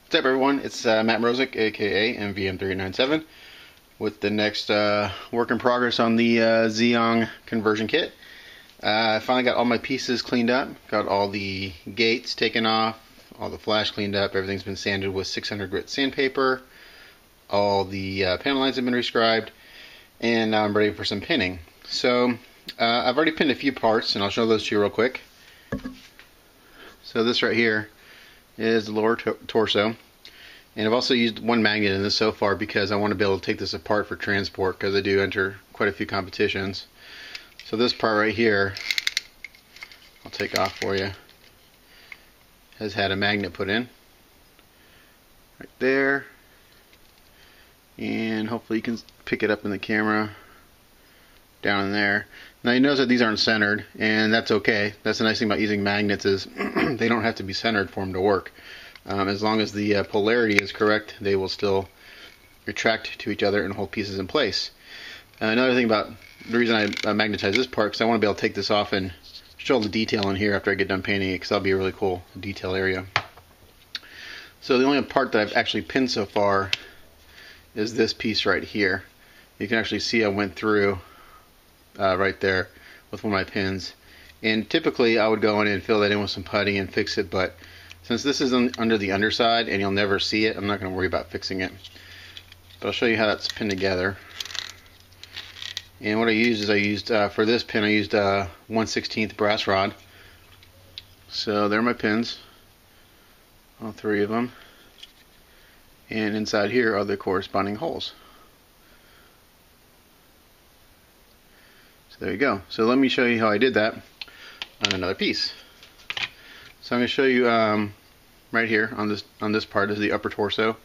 What's up, everyone? It's Matt Mrozik, aka MVM397, with the next work in progress on the Zeong conversion kit. I finally got all my pieces cleaned up, got all the gates taken off, all the flash cleaned up, everything's been sanded with 600 grit sandpaper, all the panel lines have been rescribed, and now I'm ready for some pinning. So I've already pinned a few parts, and I'll show those to you real quick. So this right here is the lower torso, and I've also used one magnet in this so far because I want to be able to take this apart for transport, because I do enter quite a few competitions. So this part right here, I'll take off for you, has had a magnet put in right there, and hopefully you can pick it up in the camera down in there. Now you notice that these aren't centered, and that's okay. That's the nice thing about using magnets, is they don't have to be centered for them to work. As long as the polarity is correct, they will still retract to each other and hold pieces in place. Another thing about the reason I magnetize this part, because I want to be able to take this off and show all the detail in here after I get done painting it, because that'll be a really cool detail area. So the only part that I've actually pinned so far is this piece right here. You can actually see I went through right there with one of my pins, and typically I would go in and fill that in with some putty and fix it, but since this is under the underside and you'll never see it, I'm not going to worry about fixing it. But I'll show you how that's pinned together. And what I used for this pin, I used 1/16 brass rod. So there are my pins, all three of them, and inside here are the corresponding holes. So there you go. So let me show you how I did that on another piece. So I'm going to show you right here on this part is the upper torso.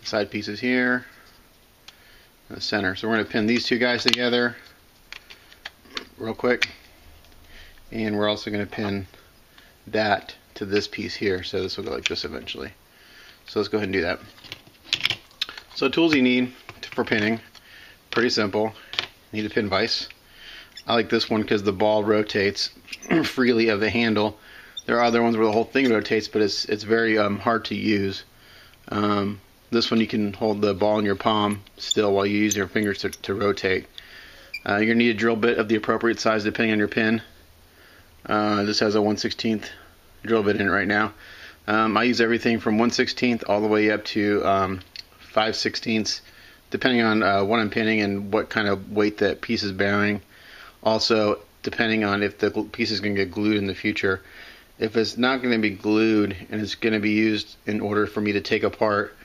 The side pieces here, and the center. So we're going to pin these two guys together real quick, and we're also going to pin that to this piece here. So this will go like this eventually. So let's go ahead and do that. So tools you need for pinning, pretty simple. You need a pin vise. I like this one because the ball rotates freely of the handle. There are other ones where the whole thing rotates, but it's very hard to use. This one you can hold the ball in your palm still while you use your fingers to rotate. You're going to need a drill bit of the appropriate size depending on your pin. This has a 1/16 drill bit in it right now. I use everything from 1/16 all the way up to 5/16, depending on what I'm pinning and what kind of weight that piece is bearing. Also, depending on if the piece is going to get glued in the future. If it's not going to be glued and it's going to be used in order for me to take apart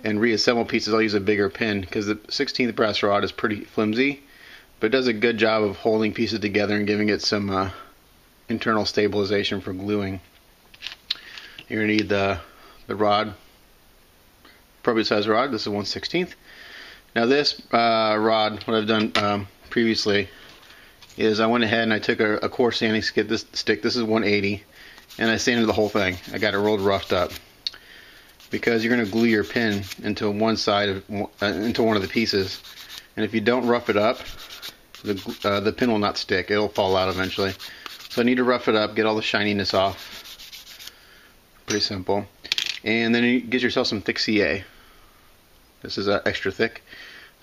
and reassemble pieces, I'll use a bigger pin, because the 16th brass rod is pretty flimsy, but it does a good job of holding pieces together and giving it some internal stabilization for gluing. You're going to need the rod, appropriate size rod. This is 1/16. Now this rod, what I've done previously is I went ahead and I took a coarse sanding stick. This is 180, and I sanded the whole thing. I got it rolled roughed up, because you're going to glue your pin into one side of into one of the pieces, and if you don't rough it up, the pin will not stick. It'll fall out eventually. So I need to rough it up, get all the shininess off. Pretty simple. And then you get yourself some thick CA. This is extra thick.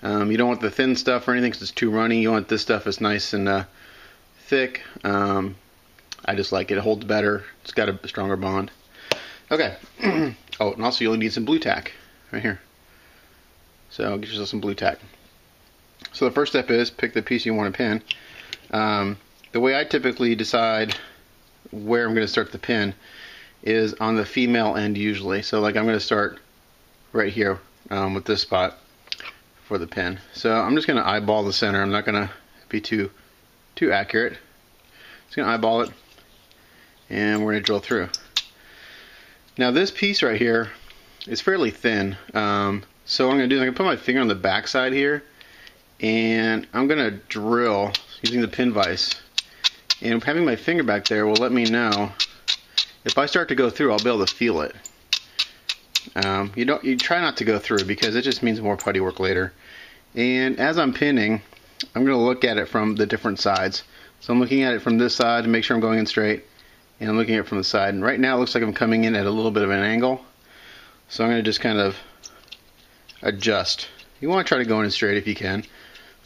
You don't want the thin stuff or anything because it's too runny. You want this stuff that's nice and thick. I just like it. It holds better. It's got a stronger bond. Okay. Oh, and also you'll need some blue tack right here. So get yourself some blue tack. So the first step is pick the piece you want to pin. The way I typically decide where I'm going to start the pin is on the female end usually. So like I'm going to start right here with this spot for the pin. So I'm just going to eyeball the center. I'm not going to be too accurate. Just going to eyeball it, and we're going to drill through. Now this piece right here is fairly thin. So what I'm going to do is I'm going to put my finger on the back side here, and I'm going to drill using the pin vise. And having my finger back there will let me know if I start to go through, I'll be able to feel it. You try not to go through, because it just means more putty work later. And as I'm pinning, I'm going to look at it from the different sides. So I'm looking at it from this side to make sure I'm going in straight, and I'm looking at it from the side. And right now it looks like I'm coming in at a little bit of an angle. So I'm going to just kind of adjust. You want to try to go in straight if you can.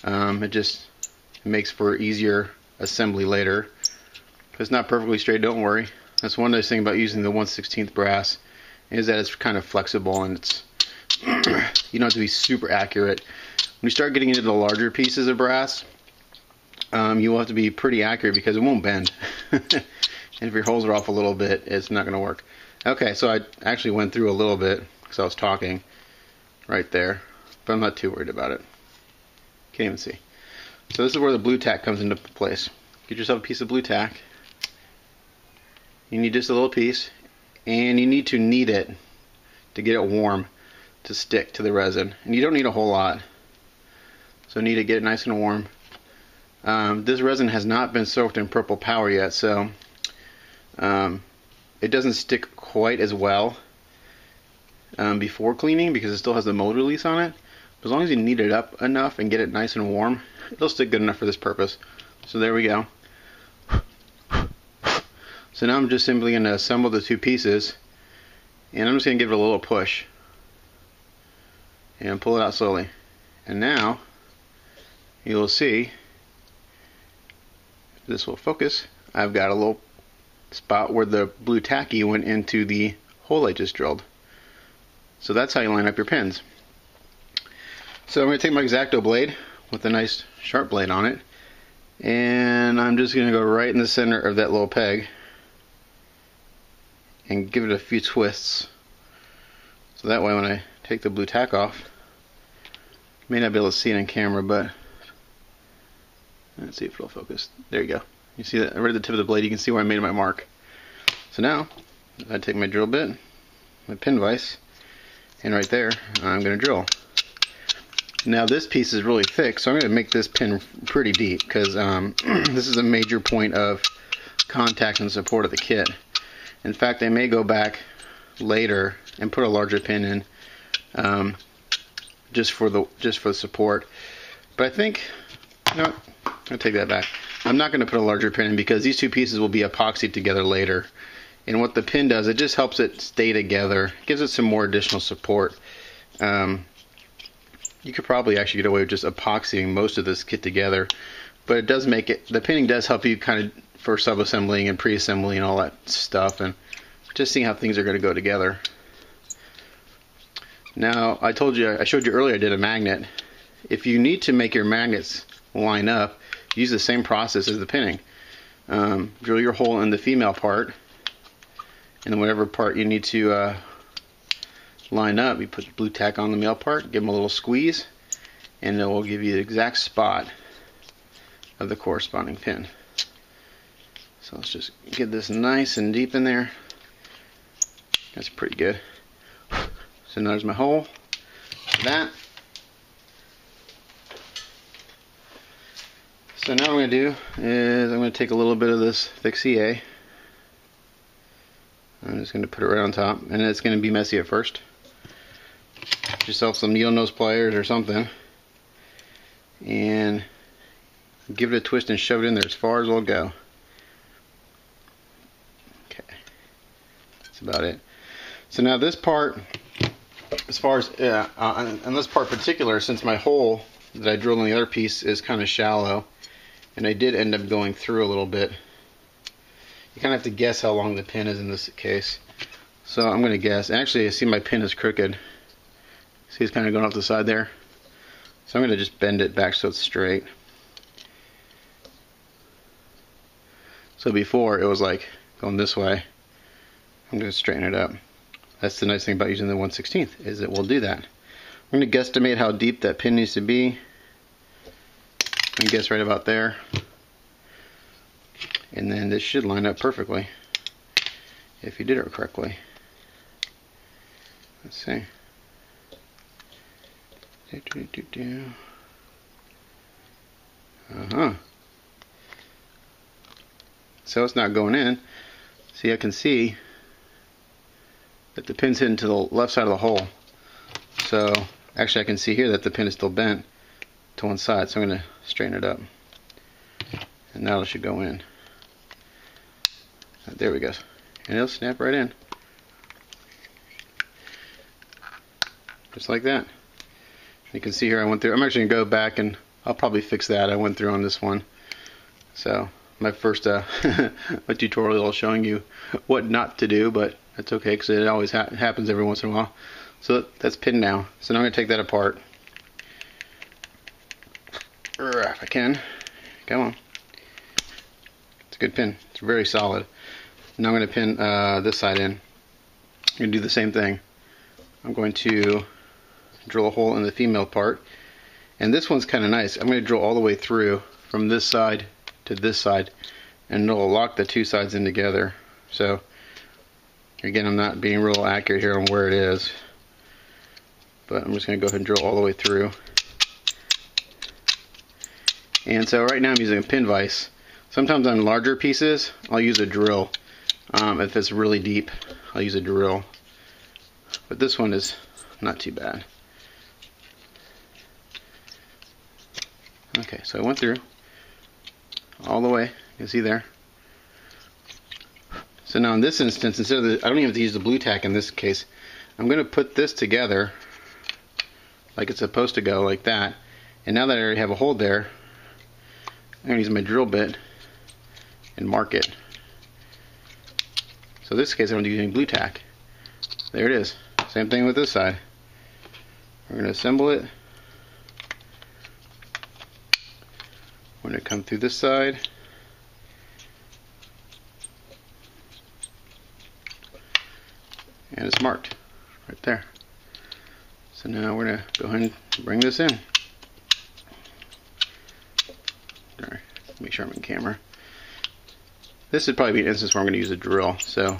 It makes for easier assembly later. If it's not perfectly straight, don't worry. That's one nice thing about using the 1/16 brass, is that it's kind of flexible and it's you don't have to be super accurate. When you start getting into the larger pieces of brass, you will have to be pretty accurate because it won't bend. And if your holes are off a little bit, it's not going to work. Okay, so I actually went through a little bit because I was talking right there, but I'm not too worried about it. Can't even see. So this is where the blue tack comes into place. Get yourself a piece of blue tack. You need just a little piece, and you need to knead it to get it warm to stick to the resin. And you don't need a whole lot. So knead it, get it nice and warm. This resin has not been soaked in purple power yet, so it doesn't stick quite as well before cleaning because it still has the mold release on it. But as long as you knead it up enough and get it nice and warm, it'll stick good enough for this purpose. So there we go. So now I'm just simply going to assemble the two pieces, and I'm just going to give it a little push and pull it out slowly. And now you'll see, if this will focus, I've got a little spot where the blue tacky went into the hole I just drilled. So that's how you line up your pins. So I'm going to take my X-Acto blade with a nice sharp blade on it, and I'm just going to go right in the center of that little peg and give it a few twists. So that way when I take the blue tack off, you may not be able to see it in camera, but let's see if it'll focus. There you go. You see that right at the tip of the blade, you can see where I made my mark. So now I take my drill bit, my pin vise, and right there I'm going to drill. Now this piece is really thick, so I'm going to make this pin pretty deep because this is a major point of contact and support of the kit. In fact, I may go back later and put a larger pin in just for the support. But I think, you know what, I'll take that back. I'm not going to put a larger pin in because these two pieces will be epoxied together later. And what the pin does, it just helps it stay together, gives it some more additional support. You could probably actually get away with just epoxying most of this kit together, but it does make it, the pinning does help you kind of for sub-assembling and pre-assembly and all that stuff, and just seeing how things are going to go together. Now, I showed you earlier I did a magnet. If you need to make your magnets line up, use the same process as the pinning. Drill your hole in the female part, and then whatever part you need to line up, you put blue tack on the male part, give them a little squeeze, and it will give you the exact spot of the corresponding pin. So let's just get this nice and deep in there. That's pretty good. So now there's my hole for that. So now what I'm going to do is I'm going to take a little bit of this Fixation. I'm just going to put it right on top, and it's going to be messy at first. Get yourself some needle nose pliers or something, and give it a twist and shove it in there as far as it'll go. Okay, that's about it. So now this part, as far as on this part particular, since my hole that I drilled in the other piece is kind of shallow, and I did end up going through a little bit. You kind of have to guess how long the pin is in this case. So I'm going to guess. Actually, I see my pin is crooked. See, it's kind of going off the side there. So I'm going to just bend it back so it's straight. So before it was like going this way. I'm going to straighten it up. That's the nice thing about using the 1/16 is it will do that. I'm going to guesstimate how deep that pin needs to be. I guess right about there. And then this should line up perfectly if you did it correctly. Let's see. So it's not going in. See, I can see that the pin's hitting to the left side of the hole. So actually I can see here that the pin is still bent to one side, so I'm going to straighten it up. And now it should go in. There we go. And it'll snap right in. just like that. You can see here I went through. I'm actually gonna go back and I'll probably fix that. I went through on this one. So my first a tutorial showing you what not to do, but that's okay because it always happens every once in a while. So that's pinned now. So now I'm gonna take that apart. If I can. Come on. It's a good pin. It's very solid. Now I'm going to pin this side in. I'm going to do the same thing. I'm going to drill a hole in the female part. And this one's kind of nice. I'm going to drill all the way through from this side to this side. And it'll lock the two sides in together. So, again, I'm not being real accurate here on where it is. But I'm just going to go ahead and drill all the way through. And so right now I'm using a pin vise. Sometimes on larger pieces I'll use a drill. If it's really deep I'll use a drill. But this one is not too bad. Okay, so I went through all the way. You can see there. So now in this instance, instead of I don't even have to use the blue tack in this case. I'm going to put this together like it's supposed to go, like that. And now that I already have a hole there, I'm going to use my drill bit and mark it. So in this case I'm using blue tack. There it is. Same thing with this side. We're going to assemble it. We're going to come through this side. And it's marked right there. So now we're going to go ahead and bring this in. Make sure I'm in camera. This would probably be an instance where I'm going to use a drill. So,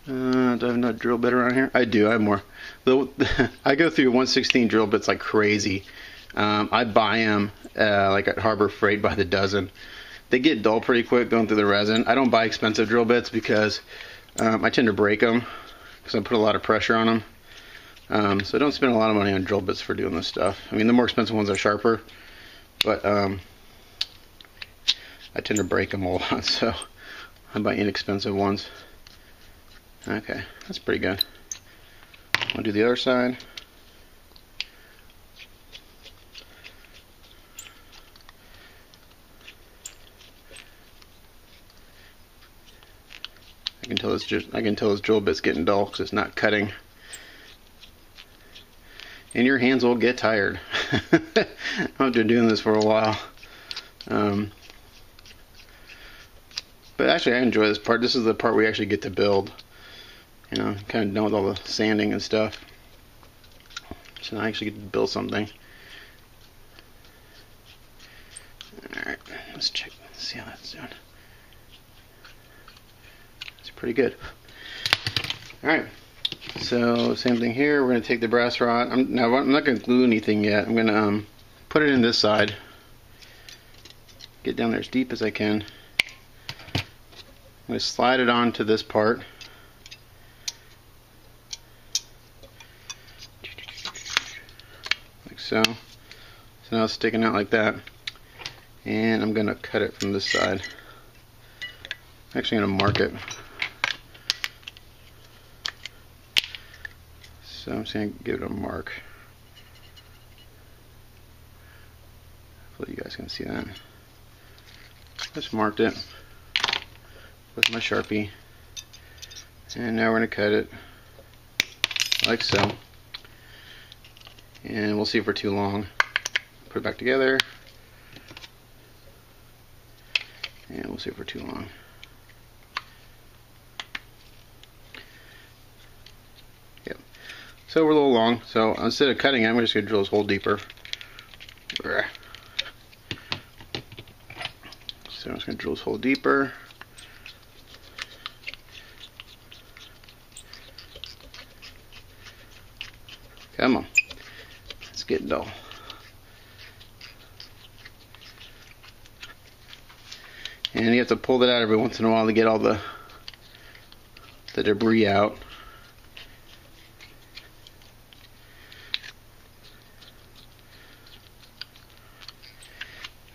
do I have no drill bit around here? I do. I have more. I go through 1/16 drill bits like crazy. I buy them like at Harbor Freight by the dozen. They get dull pretty quick going through the resin. I don't buy expensive drill bits because I tend to break them because I put a lot of pressure on them. So I don't spend a lot of money on drill bits for doing this stuff. I mean, the more expensive ones are sharper, but I tend to break them a lot, so I buy inexpensive ones. Okay, that's pretty good. I'll do the other side. I can tell this drill bit's getting dull because it's not cutting. And your hands will get tired after doing this for a while. But actually I enjoy this part. This is the part where you actually get to build. You know, kind of done with all the sanding and stuff. So now I actually get to build something. Alright, let's check, see how that's doing. It's pretty good. Alright, so same thing here. We're going to take the brass rod. I'm not going to glue anything yet. I'm going to put it in this side. Get down there as deep as I can. I'm going to slide it onto this part. Like so. So now it's sticking out like that. And I'm going to cut it from this side. I'm actually going to mark it. So I'm just going to give it a mark. Hopefully you guys can see that. Just marked it with my Sharpie, and now we're going to cut it like so, and we'll see if we're too long. Put it back together, and we'll see if we're too long. Yep. So we're a little long, so instead of cutting it, I'm just going to drill this hole deeper. So I'm just going to drill this hole deeper. Come on, it's getting dull. And you have to pull that out every once in a while to get all the debris out.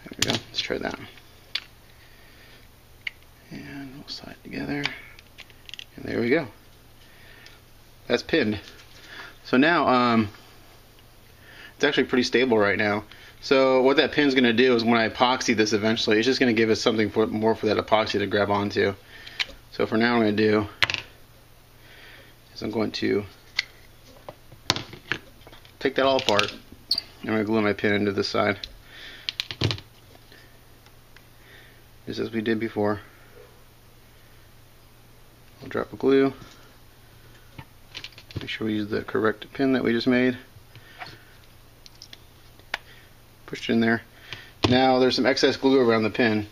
There we go, let's try that. And we'll slide it together. And there we go. That's pinned. So now it's actually pretty stable right now. So what that pin's going to do is when I epoxy this eventually, it's just going to give us something more for that epoxy to grab onto. So for now, what I'm going to do is I'm going to take that all apart. I'm going to glue my pin into this side, just as we did before. I'll drop a glue. Make sure we use the correct pin that we just made. Push it in there. Now there's some excess glue around the pin,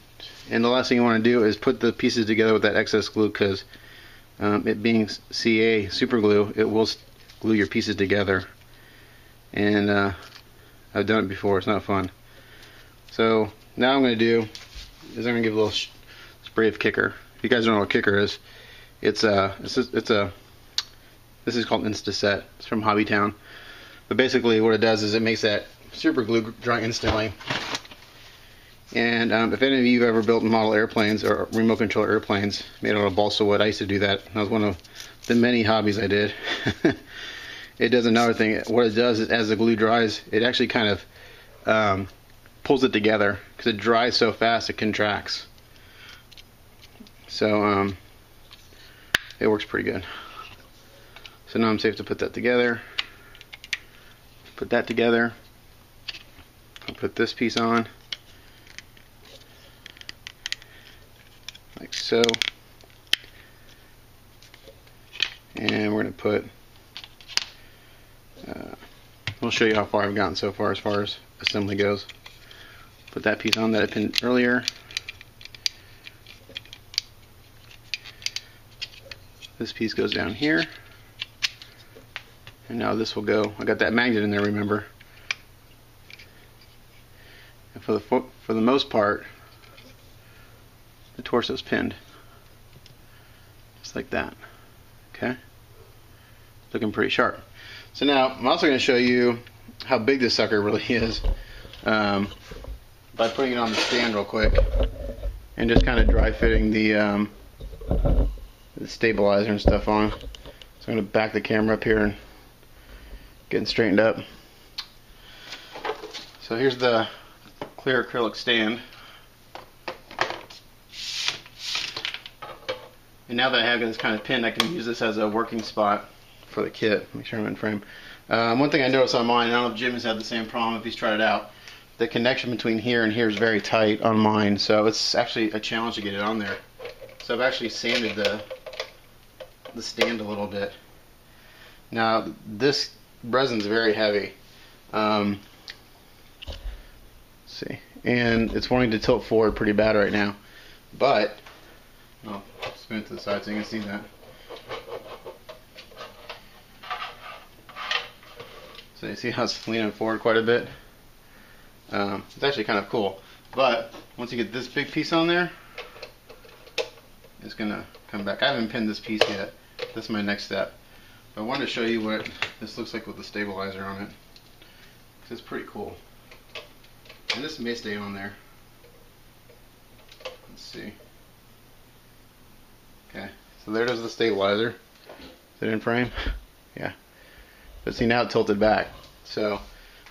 and the last thing you want to do is put the pieces together with that excess glue, because it being CA super glue, it will glue your pieces together. And I've done it before. It's not fun. So now what I'm going to do is I'm going to give a little spray of kicker. If you guys don't know what kicker is, this is called Instaset. It's from Hobbytown. But basically what it does is it makes that super glue dry instantly. And if any of you have ever built model airplanes or remote control airplanes made out of balsa wood, I used to do that. That was one of the many hobbies I did. It does another thing. What it does is, as the glue dries, it actually kind of pulls it together, because it dries so fast it contracts. So it works pretty good. So now I'm safe to put that together. Put that together. I'll put this piece on, like so. And we're going to put, we'll show you how far I've gotten so far as assembly goes. Put that piece on that I pinned earlier. This piece goes down here. And now this will go, I got that magnet in there, remember. And for the most part, the torso's pinned. Just like that. Okay? Looking pretty sharp. So now, I'm also going to show you how big this sucker really is by putting it on the stand real quick and just kind of dry fitting the stabilizer and stuff on. So I'm going to back the camera up here and get it straightened up. So here's the clear acrylic stand. And now that I have this kind of pinned, I can use this as a working spot for the kit. Make sure I'm in frame. One thing I noticed on mine, I don't know if Jim has had the same problem if he's tried it out. The connection between here and here is very tight on mine, so it's actually a challenge to get it on there. So I've actually sanded the stand a little bit. Now this resin's very heavy. Let's see, and it's wanting to tilt forward pretty bad right now. But I'll spin it to the side so you can see that. So you see how it's leaning forward quite a bit? It's actually kind of cool. But once you get this big piece on there, it's going to come back. I haven't pinned this piece yet. This is my next step. But I wanted to show you what this looks like with the stabilizer on it. It's pretty cool. And this may stay on there. Let's see. Okay, so there goes the stabilizer. Is it in frame? Yeah. But see, now it tilted back. So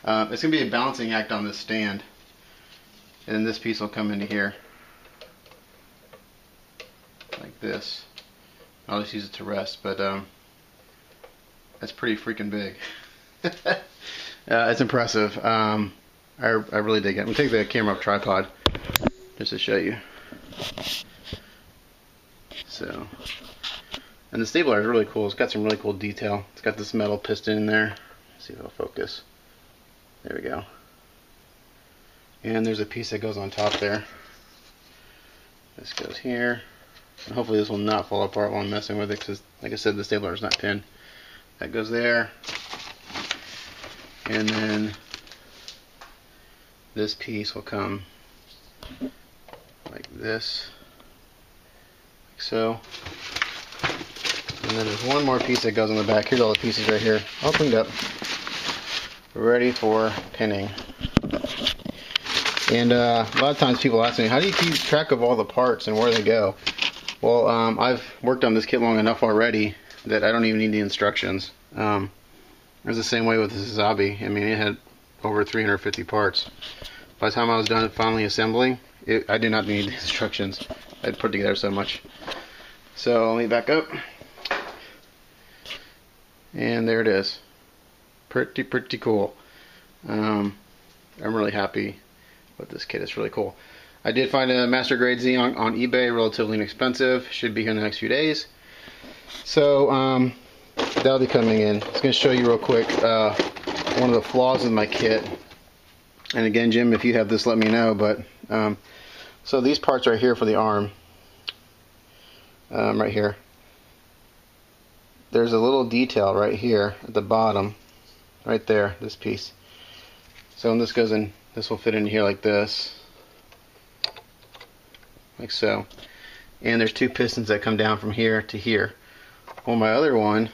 it's going to be a balancing act on this stand. And then this piece will come into here. Like this. I'll just use it to rest, but that's pretty freaking big. It's impressive. I really dig it. I'm going to take the camera off tripod just to show you. So, and the stabilizer is really cool. It's got some really cool detail. It's got this metal piston in there. Let's see if it'll focus. There we go. And there's a piece that goes on top there. This goes here. And hopefully this will not fall apart while I'm messing with it, because like I said, the stabilizer is not pinned. That goes there. And then this piece will come like this. Like so. And then there's one more piece that goes on the back. Here's all the pieces right here, all cleaned up, ready for pinning. And a lot of times people ask me, how do you keep track of all the parts and where they go? Well, I've worked on this kit long enough already that I don't even need the instructions. It was the same way with the Zabi. I mean, it had over 350 parts. By the time I was done finally assembling, I did not need the instructions. I'd put together so much. So let me back up. And there it is. Pretty cool. I'm really happy with this kit. It's really cool. I did find a master grade Zeong on eBay, relatively inexpensive. Should be here in the next few days. So that'll be coming in. I was going to show you real quick one of the flaws in my kit. And again, Jim, if you have this, let me know. But so these parts right here for the arm, right here. There's a little detail right here at the bottom, right there, this piece. So when this goes in, this will fit in here like this, like so. And there's two pistons that come down from here to here. Well, my other one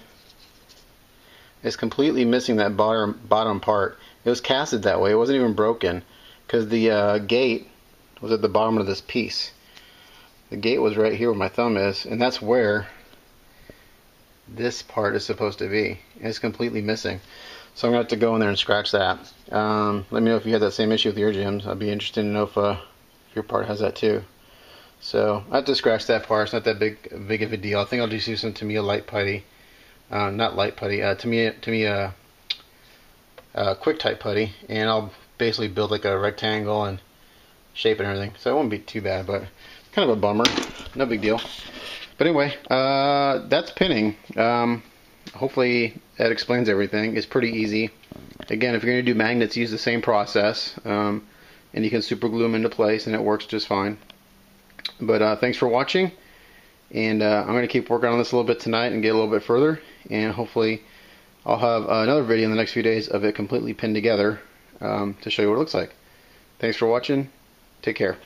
is completely missing that bottom part. It was casted that way. It wasn't even broken because the gate was at the bottom of this piece. The gate was right here where my thumb is, and that's where this part is supposed to be. It's completely missing. So I'm going to have to go in there and scratch that. Let me know if you had that same issue with your gems. I'd be interested to know if your part has that too. So I have to scratch that part. It's not that big of a deal. I think I'll just use some Tamiya light putty. Not light putty, Tamiya quick type putty, and I'll basically build like a rectangle and shape it and everything. So it won't be too bad, but kind of a bummer. No big deal. But anyway, that's pinning. Hopefully that explains everything. It's pretty easy. Again, if you're going to do magnets, use the same process, and you can super glue them into place, and it works just fine. But thanks for watching, and I'm going to keep working on this a little bit tonight and get a little bit further, and hopefully I'll have another video in the next few days of it completely pinned together to show you what it looks like. Thanks for watching. Take care.